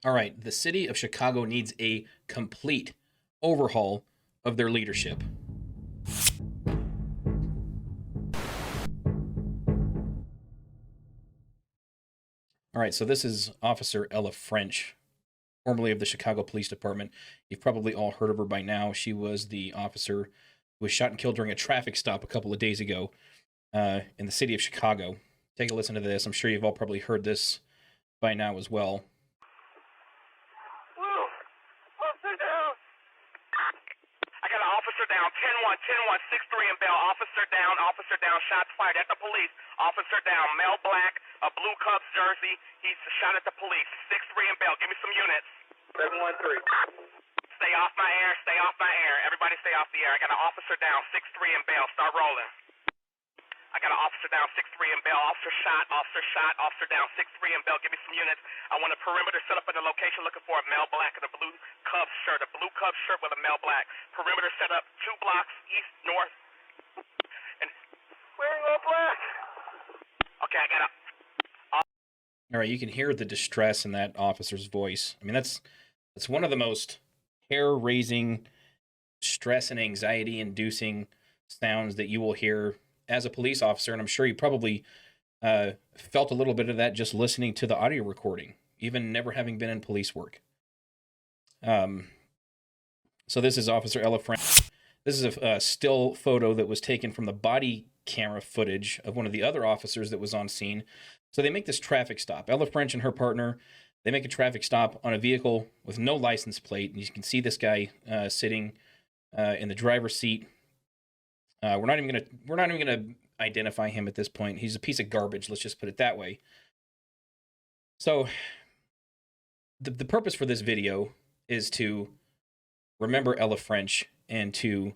All right, the city of Chicago needs a complete overhaul of their leadership. All right, so this is Officer Ella French, formerly of the Chicago Police Department. You've probably all heard of her by now. She was the officer who was shot and killed during a traffic stop a couple of days ago in the city of Chicago. Take a listen to this. I'm sure you've all probably heard this by now as well. Officer down. I got an officer down. 10-1, 10-1, 6-3 in Bell. Officer down. Shots fired at the police. Officer down. Male black, a blue Cubs jersey. He's shot at the police. 6-3 in Bell. Give me some units. 713. Stay off my air. Stay off my air. Everybody stay off the air. I got an officer down. 6-3 in Bell. Start rolling. I got an officer down, 6-3 in Bell. Officer shot. Officer down, 6-3 in Bell. Give me some units. I want a perimeter set up in the location looking for a male black in a blue Cubs shirt. A blue Cubs shirt with a male black. Perimeter set up 2 blocks east, north. And wearing all black. Okay, I got a... All right, you can hear the distress in that officer's voice. I mean, that's one of the most hair-raising, stress and anxiety-inducing sounds that you will hear as a police officer, and I'm sure you probably felt a little bit of that just listening to the audio recording, even never having been in police work. So this is Officer Ella French. This is a still photo that was taken from the body camera footage of one of the other officers that was on scene. So they make this traffic stop. Ella French and her partner, they make a traffic stop on a vehicle with no license plate, and you can see this guy sitting in the driver's seat. We're not even gonna identify him at this point. He's a piece of garbage. Let's just put it that way. So, the purpose for this video is to remember Ella French and to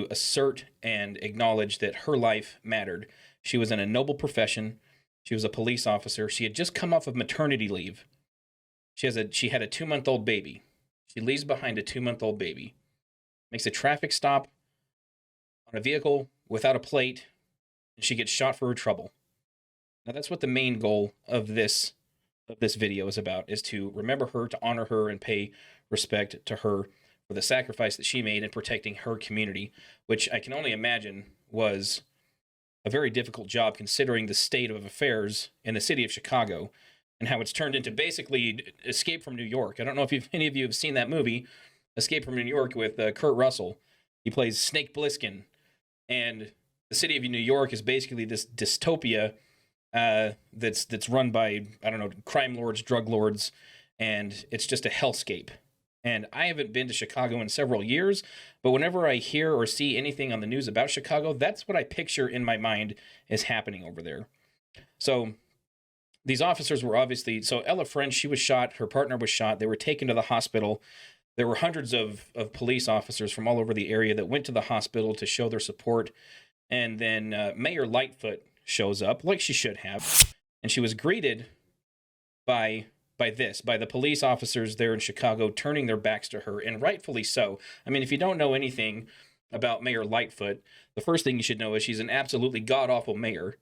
assert and acknowledge that her life mattered. She was in a noble profession. She was a police officer. She had just come off of maternity leave. She had a 2-month-old baby. She leaves behind a 2-month-old baby. Makes a traffic stop on a vehicle without a plate, and she gets shot for her trouble. Now that's what the main goal of this video is about, is to remember her, to honor her, and pay respect to her for the sacrifice that she made in protecting her community, which I can only imagine was a very difficult job considering the state of affairs in the city of Chicago and how it's turned into basically Escape from New York. I don't know if any of you have seen that movie, Escape from New York, with Kurt Russell. He plays Snake Plissken. And the city of New York is basically this dystopia that's run by, I don't know, crime lords, drug lords, and it's just a hellscape. And I haven't been to Chicago in several years, but whenever I hear or see anything on the news about Chicago, that's what I picture in my mind is happening over there. So these officers were obviously, so Ella French, she was shot, her partner was shot, they were taken to the hospital. There were hundreds of police officers from all over the area that went to the hospital to show their support. And then Mayor Lightfoot shows up, like she should have. And she was greeted by the police officers there in Chicago turning their backs to her, and rightfully so. I mean, if you don't know anything about Mayor Lightfoot, the first thing you should know is she's an absolutely god-awful mayor.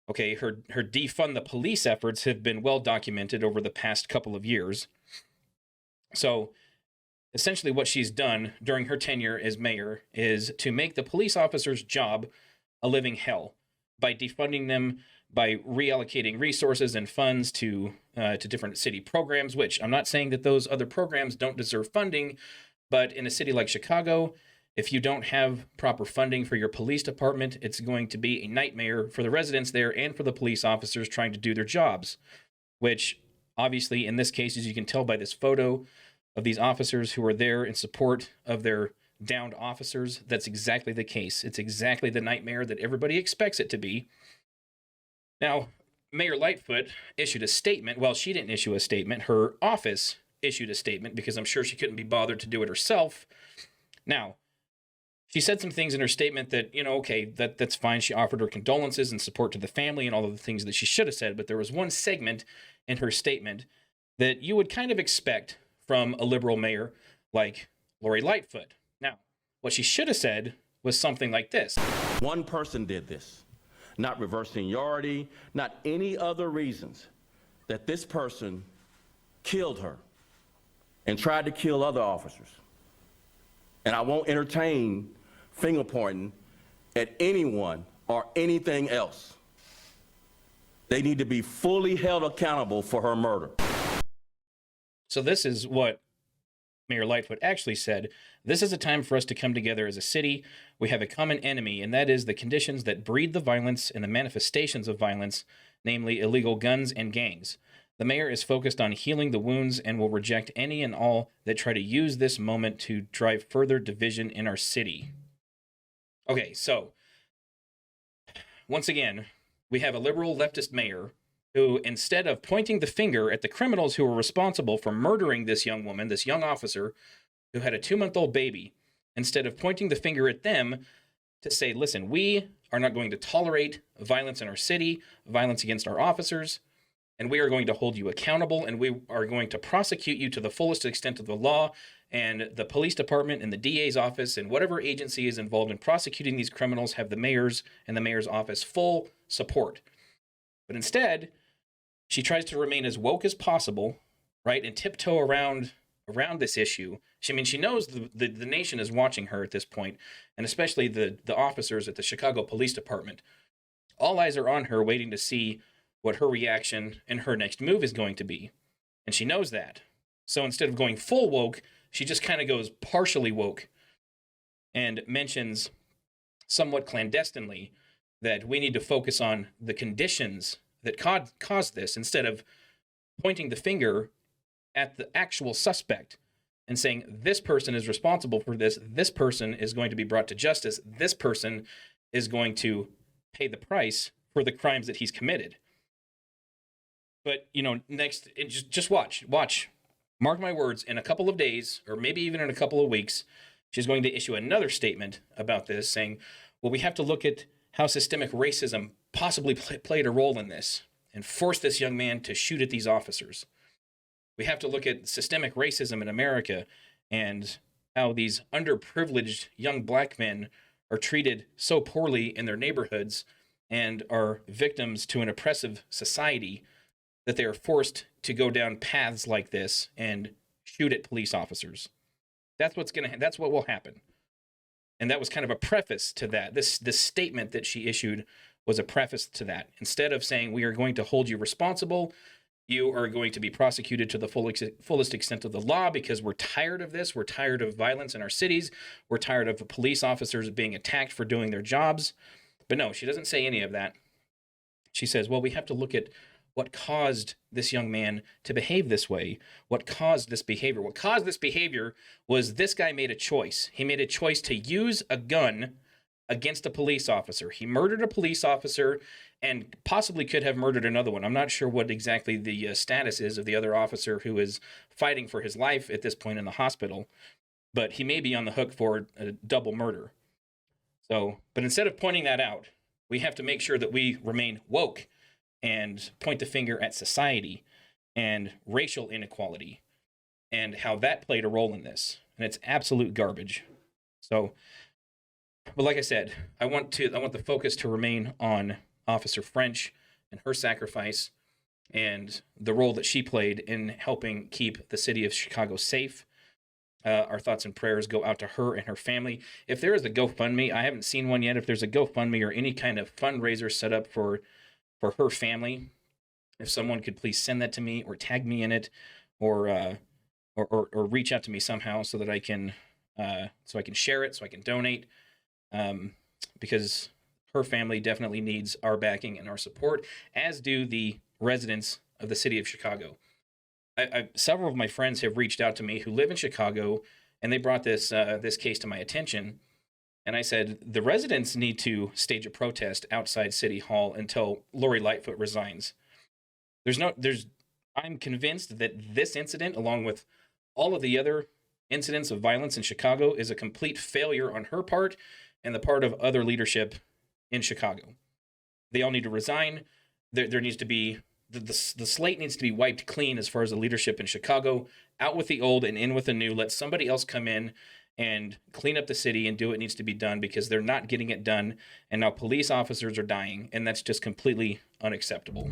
Okay, her defund the police efforts have been well documented over the past couple of years. So essentially what she's done during her tenure as mayor is to make the police officers' job a living hell by defunding them, by reallocating resources and funds to different city programs, which I'm not saying that those other programs don't deserve funding, but in a city like Chicago, if you don't have proper funding for your police department, it's going to be a nightmare for the residents there and for the police officers trying to do their jobs, which obviously in this case, as you can tell by this photo, of these officers who are there in support of their downed officers, that's exactly the case. It's exactly the nightmare that everybody expects it to be. Now, Mayor Lightfoot issued a statement. Well, she didn't issue a statement. Her office issued a statement because I'm sure she couldn't be bothered to do it herself. Now, she said some things in her statement that, okay, that's fine. She offered her condolences and support to the family and all of the things that she should have said, but there was one segment in her statement that you would kind of expect from a liberal mayor like Lori Lightfoot. Now, what she should have said was something like this. One person did this, not reverse seniority, not any other reasons that this person killed her and tried to kill other officers. And I won't entertain finger pointing at anyone or anything else. They need to be fully held accountable for her murder. So this is what Mayor Lightfoot actually said. This is a time for us to come together as a city. We have a common enemy, and that is the conditions that breed the violence and the manifestations of violence, namely illegal guns and gangs. The mayor is focused on healing the wounds and will reject any and all that try to use this moment to drive further division in our city. Okay, so once again, we have a liberal leftist mayor who, instead of pointing the finger at the criminals who were responsible for murdering this young woman, this young officer who had a 2-month-old baby, instead of pointing the finger at them to say, listen, we are not going to tolerate violence in our city, violence against our officers, and we are going to hold you accountable, and we are going to prosecute you to the fullest extent of the law, and the police department and the DA's office and whatever agency is involved in prosecuting these criminals have the mayor's and the mayor's office full support. But instead, she tries to remain as woke as possible, right, and tiptoe around this issue. She knows the nation is watching her at this point, and especially the officers at the Chicago Police Department. All eyes are on her, waiting to see what her reaction and her next move is going to be. And she knows that. So instead of going full woke, she just kind of goes partially woke and mentions somewhat clandestinely that we need to focus on the conditions that caused this instead of pointing the finger at the actual suspect and saying, this person is responsible for this, this person is going to be brought to justice, this person is going to pay the price for the crimes that he's committed. But, next, just watch. Mark my words, in a couple of days, or maybe even in a couple of weeks, she's going to issue another statement about this, saying, well, we have to look at how systemic racism possibly played a role in this and forced this young man to shoot at these officers. We have to look at systemic racism in America and how these underprivileged young black men are treated so poorly in their neighborhoods and are victims to an oppressive society that they are forced to go down paths like this and shoot at police officers. That's what will happen. And that was kind of a preface to that. This statement that she issued was a preface to that. Instead of saying, we are going to hold you responsible, you are going to be prosecuted to the fullest extent of the law because we're tired of this. We're tired of violence in our cities. We're tired of police officers being attacked for doing their jobs. But no, she doesn't say any of that. She says, well, we have to look at what caused this young man to behave this way. What caused this behavior? What caused this behavior was this guy made a choice. He made a choice to use a gun against a police officer. He murdered a police officer and possibly could have murdered another one. I'm not sure what exactly the status is of the other officer who is fighting for his life at this point in the hospital, but he may be on the hook for a double murder. So, but instead of pointing that out, we have to make sure that we remain woke and point the finger at society and racial inequality and how that played a role in this. And it's absolute garbage. So, but like I said, I want the focus to remain on Officer French and her sacrifice and the role that she played in helping keep the city of Chicago safe. Our thoughts and prayers go out to her and her family. If there is a GoFundMe, I haven't seen one yet. If there's a GoFundMe or any kind of fundraiser set up for her family, if someone could please send that to me or tag me in it, or reach out to me somehow so that I can share it, so I can donate, because her family definitely needs our backing and our support, as do the residents of the city of Chicago. Several of my friends have reached out to me who live in Chicago, and they brought this case to my attention. And I said, the residents need to stage a protest outside City Hall until Lori Lightfoot resigns. I'm convinced that this incident, along with all of the other incidents of violence in Chicago, is a complete failure on her part and the part of other leadership in Chicago. They all need to resign. There needs to be, the slate needs to be wiped clean as far as the leadership in Chicago. Out with the old and in with the new. Let somebody else come in and clean up the city and do what needs to be done, because they're not getting it done. And now police officers are dying, and that's just completely unacceptable.